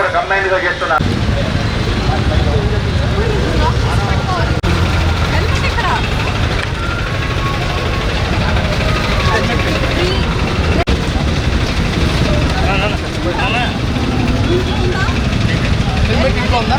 కూడా కంబైన్డ్గా చేస్తున్నారు. హెల్మెట్ ఇంట్లో ఉందా?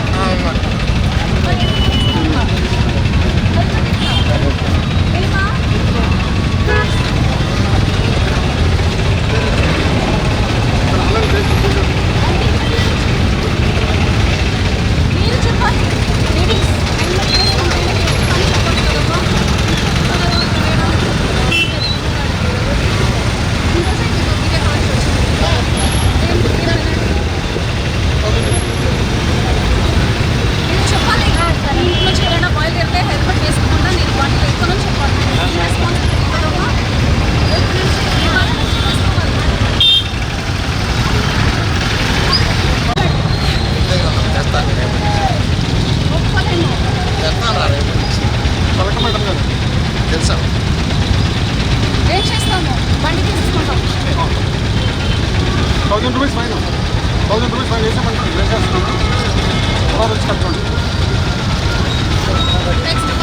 తెలుసా? ఏం చేస్తాము? బండి తీసుకుంటాం. 1000 రూపీస్ ఫైన్. 1000 రూపీస్ ఫైన్ వేసామంటే వేసేస్తున్నాను. తర్వాత వచ్చి కట్టుకోండి. నెక్స్ట్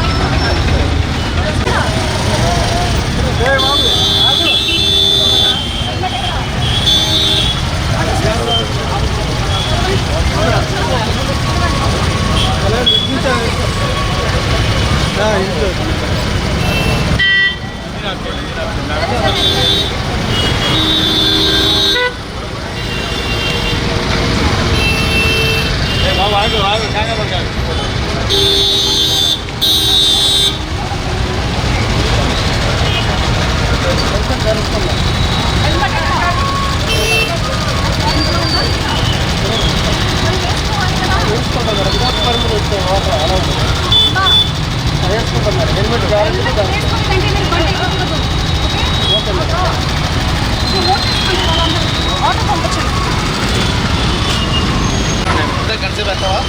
కన్సీవ్ పెడతావా?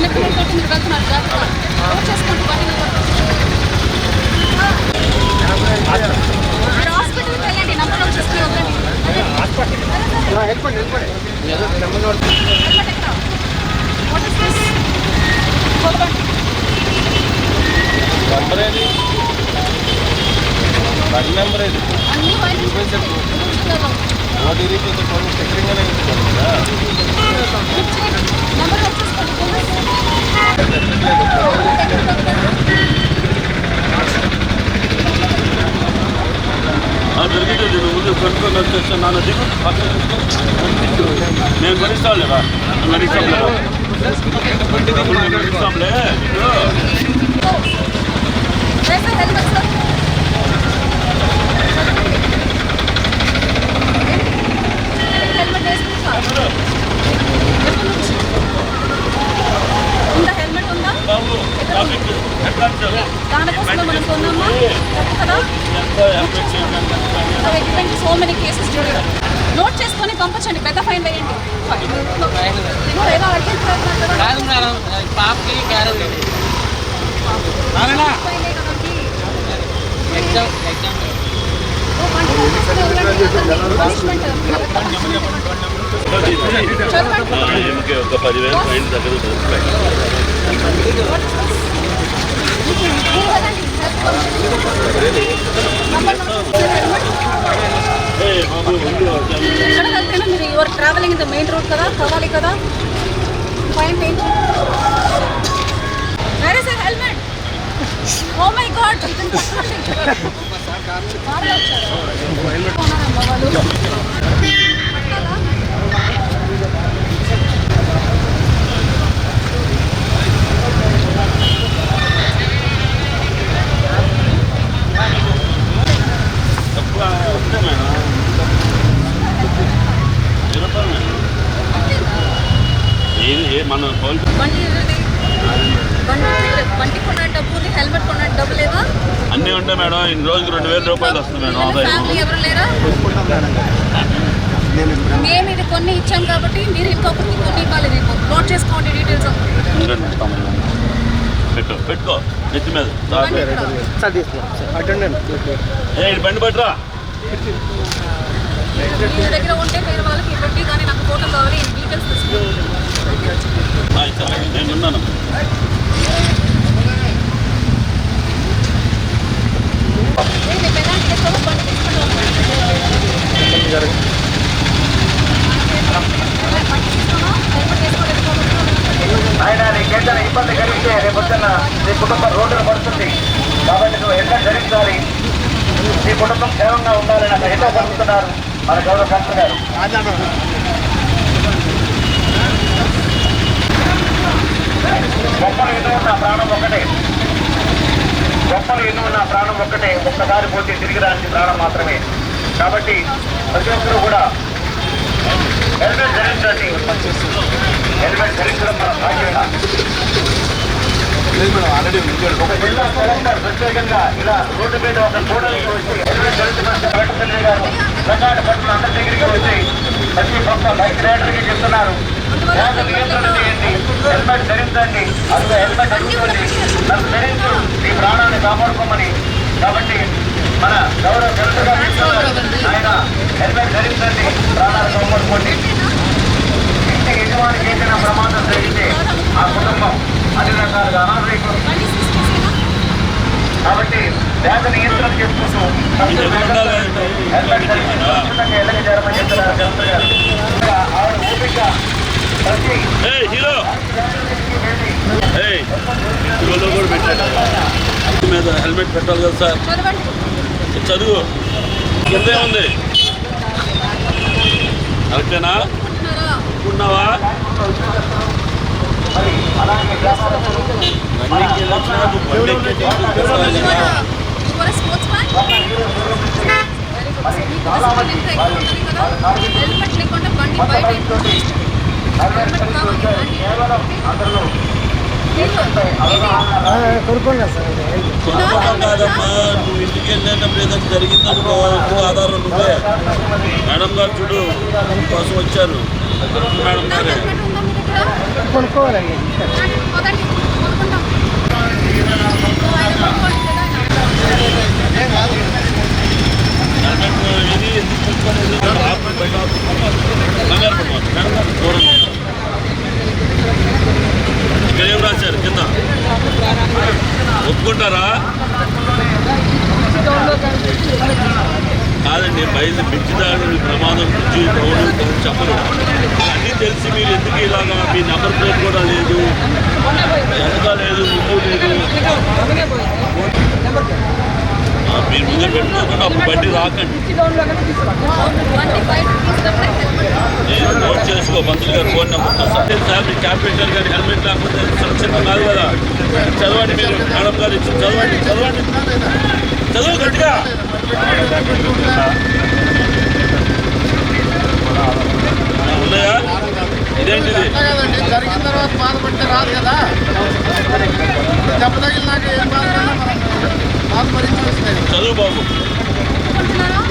చిన్నపిల్లలతో మీరు వెళ్తున్నారు జాగ్రత్త నోట్ చేసుకోండి బండి నెంబర్ మీరు హాస్పిటల్కి వెళ్ళండి నెంబర్ నోట్ చేసుకుని వద్దండి వెళ్ళిపోండి హెల్మెట్ ఎక్కడ వాట్ ఇస్ దిస్ చూడండి నెంబర్ ఏది అన్ని వైరస్ వాటి రీతి చక్రంగానే నెంబర్ నోట్ చేసుకోండి దొరికితే ముందు కొనుక్కొని వచ్చేస్తాను నాన్న దిగు నేను భరిస్తాను లేదా భరిస్తాంలే హెల్మెట్ సార్ హెల్మెట్ వేసుకుంటా ఉందా హెల్మెట్ ఉందా దానికోసమే మనం కొన్నామా తప్పు కదా ఎటువంటి సో మెనీ కేసెస్ చూడాలి నోట్ చేసుకొని పంపించండి పెద్ద ఫైన్ వేయండి ఏదో అడిగిస్తున్నారు కదా కాదు మేడం పాపకి క్యారెట్ ఫైన్ కదండి ఎగ్జామ్ పనిష్మెంట్ ఒక 10,000 ఫైన్ దగ్గర ఎక్కడ వెళ్తేనే మీరు your travelling in the main road కదా కావాలి కదా ఫైన్ వేయండి where is helmet oh my god మనం బండి కొన్న డబ్బు హెల్మెట్ కొన్న డబ్బు లేదా అన్నీ ఉంటాయి మేడం ఇన్ని రోజుకి 2,000 రూపాయలు వస్తుంది మేడం ఆదాయం ఫ్యామిలీ ఎవరు లేరా మేము ఇది కొన్ని ఇచ్చాం కాబట్టి మీరు ఇంకొకరికి కొన్ని ఇవ్వాలి రేపు నోట్ చేసుకోండి డీటెయిల్స్ పెట్టుకో నెత్తి మీద బండి పట్టురా మీ దగ్గర ఉంటే వేరే వాళ్ళకి ఇవ్వండి కానీ నాకు ఫోటో కావాలి డీటెయిల్స్ తీసుకోండి నేను ఉన్నాను ఆయన నీకేదైనా ఇబ్బంది కలిగితే రేపొద్దున నీ కుటుంబం రోడ్డున పడుతుంది కాబట్టి నువ్వు హెల్మెట్ ధరించాలి నీ కుటుంబం క్షేమంగా ఉండాలని అక్కడ ఎన్నో పడుతున్నారు మన గౌరవ కలెక్టర్ గారు గొప్పలు ఎన్నో ఉన్న ప్రాణం ఒక్కటే గొప్పలు ఎన్నో ఉన్న ప్రాణం ఒక్కటే ఒక్కసారి పోతే తిరిగి రాని ప్రాణం మాత్రమే కాబట్టి ప్రతి ఒక్కరూ కూడా హెల్మెట్ ధరించండి హెల్మెట్ ధరించడం మన బాధ్యత ఒక జిల్లా కలెక్టర్ ప్రత్యేకంగా ఇలా రోడ్డు మీద ఒక కూడలికి వచ్చి హెల్మెట్ ధరించమని కలెక్టర్ గారు ప్రకాశ పట్ల అందరి దగ్గరికి వచ్చి ప్రతి ఒక్క బైక్ రైడర్కి చెప్తున్నారు వేగ నియంత్రణ చేయండి హెల్మెట్ ధరించండి అందులో హెల్మెట్ ధరించండి నన్ను ధరించు మీ ప్రాణాన్ని కాపాడుకోమని కాబట్టి మన గౌరవ కలెక్టర్ గారు చెప్తున్నారు ఆయన హెల్మెట్ ధరించండి ప్రాణాలు కాపాడుకోండి ఇంటికి యజమాని చేసిన ప్రమాదం జరిగితే ఆ కుటుంబం అన్ని రకాలుగా అనారోగ్యం కాబట్టి వేగ నియంత్రణ చేసుకుంటూ హెల్మెట్ ధరించి సురక్షితంగా ఎల్లకి చేరమని చెప్తున్నారు కలెక్టర్ గారు ఆవిడ ఓపిక ప్రతి హీరో కూడా పెట్టాడు మీద హెల్మెట్ పెట్టాలి కదా సార్ చదువు కిందే ఉంది కరెక్టేనా అనుకున్నావా హెల్మెట్ లేకుండా బండి బయట కాదమ్మా నువ్వు ఇంటికి వెళ్ళేటప్పుడు ఏదైనా జరిగిందనుకో ఆధారం నువ్వే మేడం గారు చూడు కోసం వచ్చారు మేడం గారే ఇక్కడ కొనుక్కోవాలండి పదండి కొనుక్కుంటాం. ఆయన కొనుక్కోండి కదా ఇది ఎందుకు పెట్టుకోలేదు? కంగారు పడమాకు. దూరం ఇక్కడ ఏం రాశారు కింద? ఒప్పుకుంటారా? కాదండి, బయలు పిచ్చిదారులు ప్రమాదం నుంచి చెప్పరు. అన్నీ తెలిసి మీరు ఎందుకు ఇలాగా మీ నెంబర్ ప్లేట్ కూడా లేదు, వెనక లేదు, ముందు లేదు. మీరు ముందు పెట్టుకోకుండా అప్పుడు బండి రాకండి. బండి బయట తీసుకుంటే నేను నోట్ చేసుకో, మంత్రి గారు ఫోన్ నెంబర్ సార్. మీ క్యాప్ పెట్టారు కానీ హెల్మెట్ లేకపోతే సంక్షేమం కాదు కదా. చదవండి మీరు, మేడం గారు ఇచ్చి చదవండి చదవండి చదువు గట్టిగా. ఉన్నాయా? ఇదేంటిది? కదండి జరిగిన తర్వాత బాధపడితే రాదు కదా. దెబ్బ తగిలినాక ఏం బాధపడినా మనం బాధ భరించాల్సిందే. చదువు బాబు. కొనుక్కుంటున్నారా?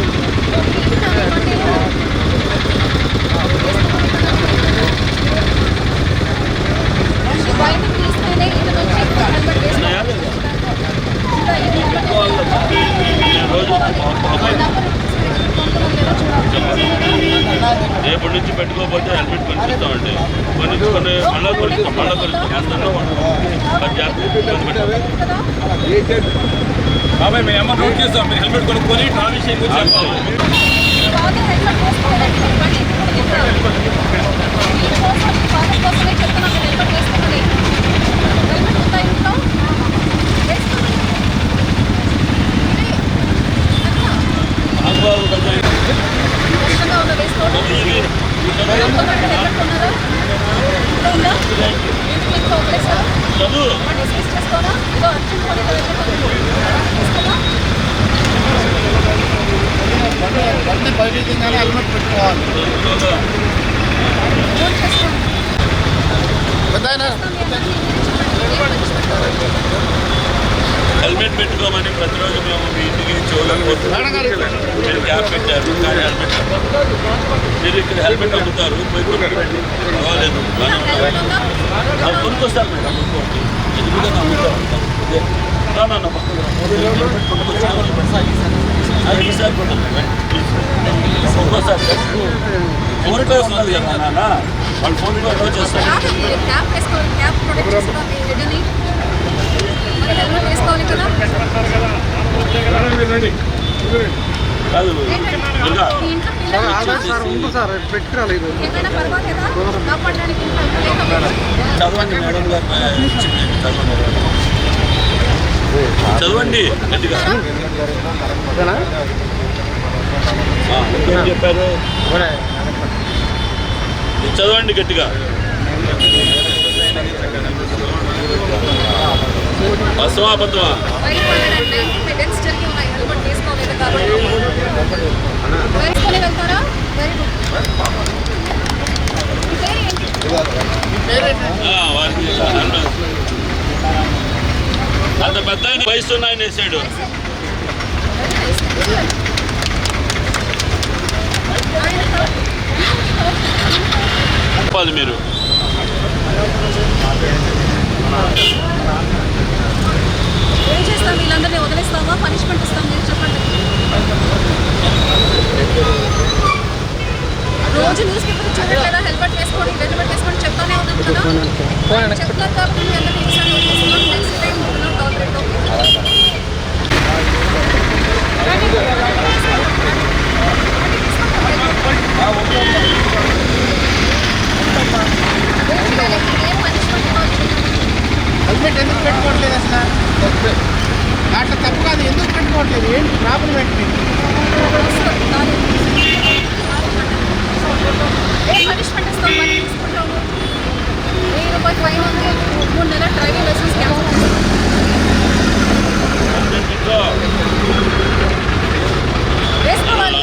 బయటకు తీసుకునే ఇది వచ్చి హెల్మెట్ ఉన్నాయా? రోజు రేపటి నుంచి పెట్టుకోకపోతే హెల్మెట్ కొనిపిస్తామండి. కొనిచ్చుకొని మళ్ళా కొనిస్తాం ఎంతలో బాబాయ్ మేము ఏమన్నా నోట్ చేస్తాం. మీరు హెల్మెట్ కొనుక్కొని నా విషయం గురించి చదువు. బండి బయట దిగానే హెల్మెట్ పెట్టుకోవాలి. హెల్మెట్ పెట్టుకోమని ప్రతిరోజు మేము మీ ఇంటికి చూడకపోతున్నాం. మీరు క్యాప్ పెట్టారు కానీ హెల్మెట్ మీరు ఇక్కడ హెల్మెట్ అమ్ముతారు, పోయి కొనుక్కోండి, పర్వాలేదు. కొనుక్కొస్తారు మేడం, కొనుక్కోండి. ఎందుకంటే అమ్ముతారు ఇంకోసారి ఫోన్ పే వస్తుంది కదా నాన్న, వాళ్ళు ఫోన్ పే అటో చేస్తారు. క్యాప్ వేసుకోవాలి, క్యాప్ ప్రొటెక్ట్ చేసుకోవాలి హెడ్ని. మరి హెల్మెట్ వేసుకోవాలి కదా. కాదు ఏంటంటే మీ ఇంట్లో పిల్లలు పెట్టుకురాలేదు. ఏమైనా పర్వాలేదా కాపాడడానికి చదవండి మేడం గారు, చదవండి గట్టిగా. ఏం చెప్పారు? చదవండి గట్టిగా. వాస్తవా అబద్ధమా? బయటపడారంటే హెడెక్స్ జరిగి ఉన్నాయి, హెల్మెట్ వేసుకోలేదు కాబట్టి వేసుకొని వెళ్తారా? Very good. వారికి అంత పెద్ద ఆయన వయసు ఉన్నాయని వేసాడు. చెప్పాలి మీరు. ఏం చేస్తాం? వీళ్ళందరినీ వదిలేస్తామా, పనిష్మెంట్ ఇస్తాం? మీరు చెప్పండి. రోజు న్యూస్ పేపర్ చూడట్లేదా? హెల్మెట్ వేసుకోండి, హెల్మెట్ వేసుకోండి చెప్తానే ఉన్నాం కదా. చెప్తారు కాబట్టి మీ అందరినీ ఈసారి వదిలేస్తున్నాం. నెక్స్ట్ టైం టాలరేట్ ఏం పనిష్మెంట్ ఇవ్వాలి? హెల్మెట్ ఎందుకు పెట్టుకోవట్లేదు అసలు? అట్లా తప్పు కాదు, ఎందుకు పెట్టుకోవట్లేదు? ఏంటి ప్రాబ్లం ఏంటి? ఏ పనిష్మెంట్ ఇస్తాం? మనీ తీసుకుంటాము. 1000 రూపాయలు ఫైన్ ఉంది, 3 నెలల డ్రైవింగ్ లైసెన్స్ క్యాన్సిల్ చేస్తాం. వేసుకోవాలి.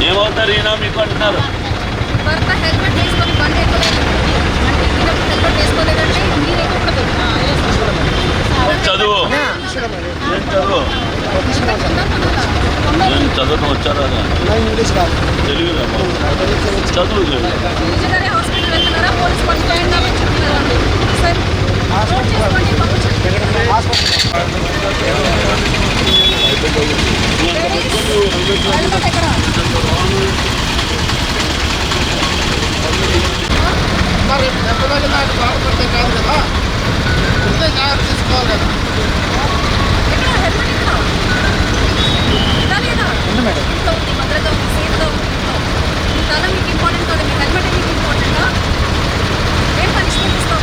ఏమవుతారు ఈయన మీకు అంటున్నారు? భర్త హెల్మెట్ వేసుకొని బండి ఎక్కలేదు అంటే హెల్మెట్ వేసుకోలేదంటే మీరు ఎక్కకూడదు. చదువు ఏం చదువు నేను చదవడం వచ్చారా తెలుగు చదువు నిజంగానే హాస్పిటల్ వెళ్తున్నారా పోలీస్ పట్టుకోండి అని చెప్తున్నారా సార్ నోట్ చేసుకోండి హెల్మెట్ ఎక్కడ మరి దెబ్బ తగిలినాక బాధపడితే కాదు కదా ముందే జాగ్రత్త తీసుకోవాలి కదా. ఎక్కడ హెల్మెట్ ఎక్కడ లేదా ఇంట్లో ఉంది భద్రత ఉంది సేఫ్గా ఉంది మీ తల మీకు ఇంపార్టెంట్ కాదు మీ హెల్మెట్ మీకు ఇంపార్టెంటా ఏం పనిష్మెంట్ ఇస్తాం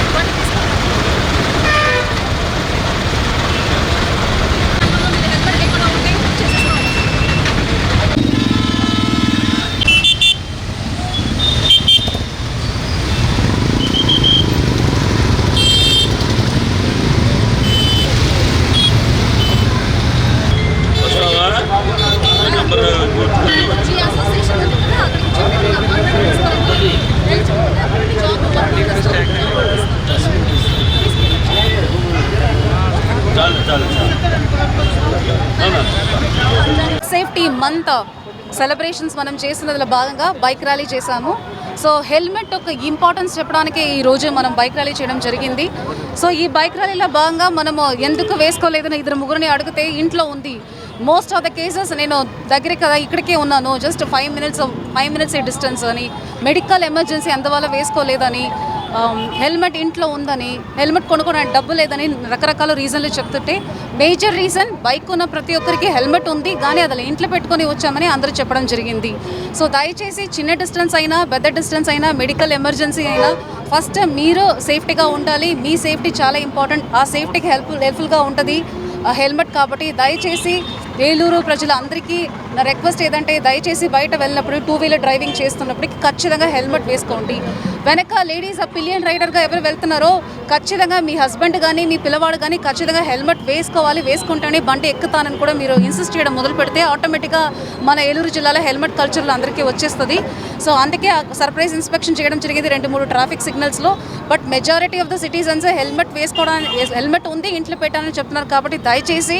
ఇవన్నీ తీసుకుంటాం మీ హెల్మెట్ లేకుండా ఉంటే చేసేస్తాం వచ్చి అసోసియేషన్ ఉంది కదా అక్కడ సేఫ్టీ మంత్ సెలబ్రేషన్స్ మనం చేస్తున్నదిలో భాగంగా బైక్ ర్యాలీ చేశాము. సో హెల్మెట్ ఒక ఇంపార్టెన్స్ చెప్పడానికి ఈరోజు మనం బైక్ ర్యాలీ చేయడం జరిగింది. సో ఈ బైక్ ర్యాలీలో భాగంగా మనము ఎందుకు వేసుకోలేదని ఇద్దరు ముగ్గురిని అడిగితే ఇంట్లో ఉంది. మోస్ట్ ఆఫ్ ద కేసెస్ నేను దగ్గరే కదా ఇక్కడికే ఉన్నాను జస్ట్ 5 మినిట్స్ డిస్టెన్స్ అని, మెడికల్ ఎమర్జెన్సీ అందువల్ల వేసుకోలేదని, హెల్మెట్ ఇంట్లో ఉందని, హెల్మెట్ కొనుక్కోవడానికి డబ్బు లేదని రకరకాల రీజన్లు చెప్తుంటే మేజర్ రీజన్ బైక్ ఉన్న ప్రతి ఒక్కరికి హెల్మెట్ ఉంది కానీ అది ఇంట్లో పెట్టుకొని వచ్చామని అందరూ చెప్పడం జరిగింది. సో దయచేసి చిన్న డిస్టెన్స్ అయినా పెద్ద డిస్టెన్స్ అయినా మెడికల్ ఎమర్జెన్సీ అయినా ఫస్ట్ మీరు సేఫ్టీగా ఉండాలి. మీ సేఫ్టీ చాలా ఇంపార్టెంట్. ఆ సేఫ్టీకి హెల్ప్ఫుల్గా ఉంటుంది హెల్మెట్. కాబట్టి దయచేసి ఏలూరు ప్రజలందరికీ నా రిక్వెస్ట్ ఏదంటే దయచేసి బయట వెళ్ళినప్పుడు 2 వీలర్ డ్రైవింగ్ చేస్తున్నప్పటికీ ఖచ్చితంగా హెల్మెట్ వేసుకోండి. వెనక లేడీస్ ఆ పిలియన్ రైడర్గా ఎవరు వెళ్తున్నారో ఖచ్చితంగా మీ హస్బెండ్ కానీ మీ పిల్లవాడు కానీ ఖచ్చితంగా హెల్మెట్ వేసుకోవాలి. వేసుకుంటేనే బండి ఎక్కుతానని కూడా మీరు ఇన్సిస్ట్ చేయడం మొదలు పెడితే ఆటోమేటిక్గా మన ఏలూరు జిల్లాలో హెల్మెట్ కల్చర్లో అందరికీ వచ్చేస్తుంది. సో అందుకే సర్ప్రైజ్ ఇన్స్పెక్షన్ చేయడం జరిగింది 2-3 ట్రాఫిక్ సిగ్నల్స్లో. But majority of the citizens helmet వేసుకోవడానికి హెల్మెట్ ఉంది ఇంట్లో పెట్టాలని చెప్తున్నారు. కాబట్టి దయచేసి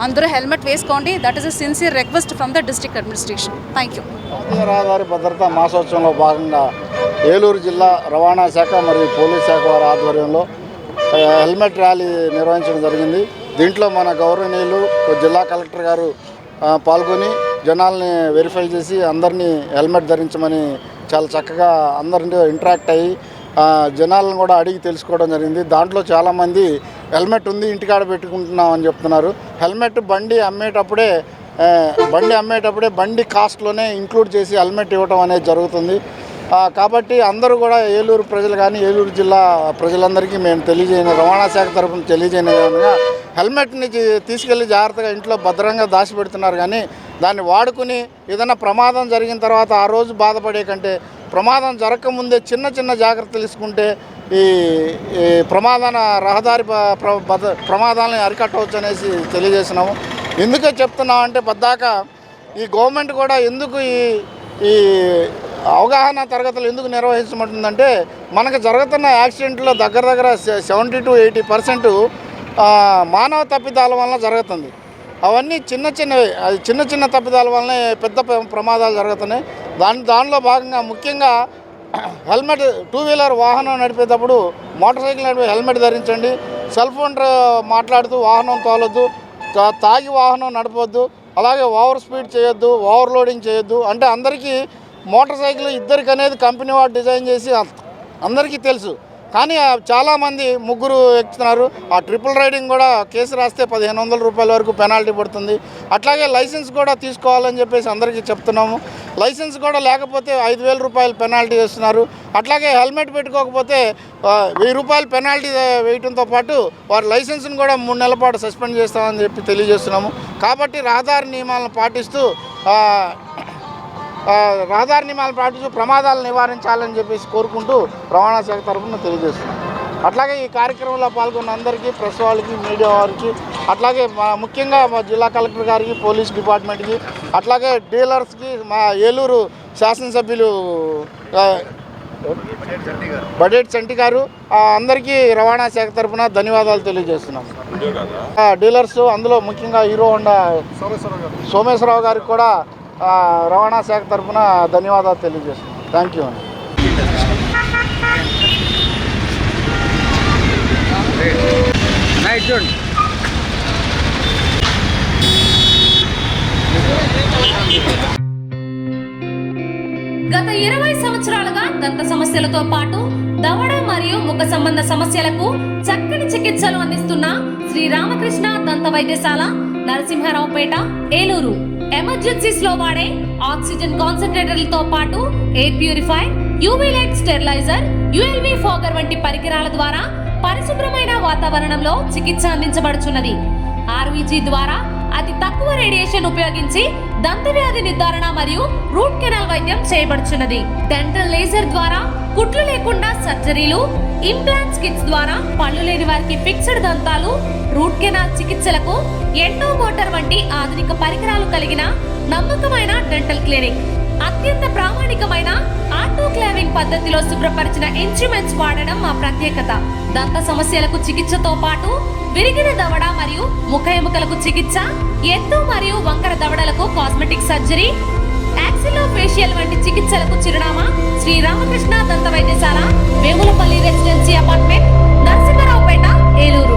అందరూ హెల్మెట్ వేసుకోండి. That is a sincere request from the district administration. Thank you. జాతీయ రహదారి భద్రతా మాసోత్సవంలో భాగంగా ఏలూరు జిల్లా రవాణా శాఖ మరియు పోలీస్ శాఖ వారి ఆధ్వర్యంలో హెల్మెట్ ర్యాలీ నిర్వహించడం జరిగింది. దీంట్లో మన గౌరవనీయులు జిల్లా కలెక్టర్ గారు పాల్గొని జనాల్ని వెరిఫై చేసి అందరినీ హెల్మెట్ ధరించమని చాలా చక్కగా అందరినీ ఇంటరాక్ట్ అయ్యి జనాలను కూడా అడిగి తెలుసుకోవడం జరిగింది. దాంట్లో చాలామంది హెల్మెట్ ఉంది ఇంటికాడ పెట్టుకుంటున్నాం అని చెప్తున్నారు. హెల్మెట్ బండి అమ్మేటప్పుడే బండి కాస్ట్లోనే ఇంక్లూడ్ చేసి హెల్మెట్ ఇవ్వడం అనేది జరుగుతుంది. కాబట్టి అందరూ కూడా ఏలూరు ప్రజలు కానీ ఏలూరు జిల్లా ప్రజలందరికీ మేము రవాణా శాఖ తరఫున తెలియజేయని విధంగా హెల్మెట్ని తీసుకెళ్ళి జాగ్రత్తగా ఇంట్లో భద్రంగా దాచిపెడుతున్నారు. కానీ దాన్ని వాడుకుని ఏదైనా ప్రమాదం జరిగిన తర్వాత ఆ రోజు బాధపడే కంటే ప్రమాదం జరగకముందే చిన్న జాగ్రత్తలు తీసుకుంటే ఈ రహదారి ప్రమాదాలను అరికట్టవచ్చు అనేసి తెలియజేసినాము. ఎందుకు చెప్తున్నామంటే పద్దాక ఈ గవర్నమెంట్ కూడా ఎందుకు ఈ అవగాహన తరగతులు ఎందుకు నిర్వహించమంటుందంటే మనకు జరుగుతున్న యాక్సిడెంట్లో దగ్గర 70-80% మానవ తప్పిదాల వలన జరుగుతుంది. అవన్నీ చిన్న తప్పిదాల వలన పెద్ద ప్రమాదాలు జరుగుతున్నాయి. దానిలో భాగంగా ముఖ్యంగా హెల్మెట్ 2 వీలర్ వాహనం నడిపేటప్పుడు మోటార్ సైకిల్ నడిపే హెల్మెట్ ధరించండి. సెల్ ఫోన్ మాట్లాడుతూ వాహనం తోలొద్దు, తాగి వాహనం నడపొద్దు, అలాగే ఓవర్ స్పీడ్ చేయొద్దు, ఓవర్లోడింగ్ చేయొద్దు. అంటే అందరికీ మోటార్ సైకిల్ ఇద్దరికి అనేది కంపెనీ వాడు డిజైన్ చేసి అందరికీ తెలుసు. కానీ చాలామంది ముగ్గురు ఎక్కుతున్నారు. ఆ ట్రిపుల్ రైడింగ్ కూడా కేసు రాస్తే 1500 రూపాయల వరకు పెనాల్టీ పడుతుంది. అట్లాగే లైసెన్స్ కూడా తీసుకోవాలని చెప్పేసి అందరికీ చెప్తున్నాము. లైసెన్స్ కూడా లేకపోతే 5000 రూపాయలు పెనాల్టీ వేస్తున్నారు. అట్లాగే హెల్మెట్ పెట్టుకోకపోతే 1000 రూపాయలు పెనాల్టీ వేయడంతో పాటు వారి లైసెన్స్ని కూడా 3 నెలల పాటు సస్పెండ్ చేస్తామని చెప్పి తెలియజేస్తున్నాము. కాబట్టి రహదారి నియమాలను పాటిస్తూ ప్రమాదాలు నివారించాలని చెప్పేసి కోరుకుంటూ రవాణా శాఖ తరఫున తెలియజేస్తున్నాం. అట్లాగే ఈ కార్యక్రమంలో పాల్గొన్న అందరికీ, ప్రెస్ వాళ్ళకి, మీడియా వారికి, అట్లాగే ముఖ్యంగా మా జిల్లా కలెక్టర్ గారికి, పోలీస్ డిపార్ట్మెంట్కి, అట్లాగే డీలర్స్కి, మా ఏలూరు శాసనసభ్యులు బడేట్ చంటి గారు అందరికీ రవాణా శాఖ తరఫున ధన్యవాదాలు తెలియజేస్తున్నాం. డీలర్స్ అందులో ముఖ్యంగా హీరో హోండా సోమేశ్వరరావు గారికి కూడా రవాణా శాఖ తరఫున ధన్యవాదాలు తెలియజేస్తున్నాం. థ్యాంక్ యూ అండి. గత 20 సంవత్సరాలుగా దంత సమస్యలతో పాటు దవడ మరియు ముఖ సంబంధ సమస్యలకు చక్కని చికిత్సలు అందిస్తున్న శ్రీ రామకృష్ణ దంత వైద్యశాల, నరసింహారావుపేట, ఏలూరు. ఎమర్జెన్సీస్ లో వాడే ఆక్సిజన్ కాన్సంట్రేటర్లతో పాటు air purifier, UV light steriliser, ULV fogger వంటి పరికరాల ద్వారా పరిశుభ్రమైన వాతావరణంలో చికిత్స అందించబడుచున్నది. ఆర్వీజీ ద్వారా అతి తక్కువ రేడియేషన్ ఉపయోగించి దంత వ్యాధి నిర్ధారణ మరియు రూట్ కెనాల్ వైద్యం చేయబడుచున్నది. డెంటల్ లేజర్ ద్వారా కుట్లు లేకుండా సర్జరీలు, ఇంప్లాంట్స్ కిట్స్ ద్వారా పళ్ళు లేని వారికి ఫిక్స్డ్ దంతాలు, రూట్ కెనాల్ చికిత్సలకు ఎండో మోటార్ వంటి ఆధునిక పరికరాలు కలిగిన నమ్మకమైన డెంటల్ క్లినిక్. అత్యంత ప్రామాణికమైన ఆటోక్లావింగ్ పద్ధతిలో శుభ్రపరిచిన ఇన్స్ట్రుమెంట్స్ వాడడం మా ప్రత్యేకత. దంత సమస్యలకు చికిత్సతో పాటు విరిగిన దవడ మరియు ముఖ ఎముకలకు చికిత్స, ఎత్తు మరియు వంకర దవడలకు కాస్మెటిక్ సర్జరీ, యాక్సిలోఫేషియల్ వంటి చికిత్సలకు చిరునామా శ్రీ రామకృష్ణ దంత వైద్యశాల, వేములపల్లి రెసిడెన్సీ అపార్ట్మెంట్, నరసింహారావుపేట, ఏలూరు.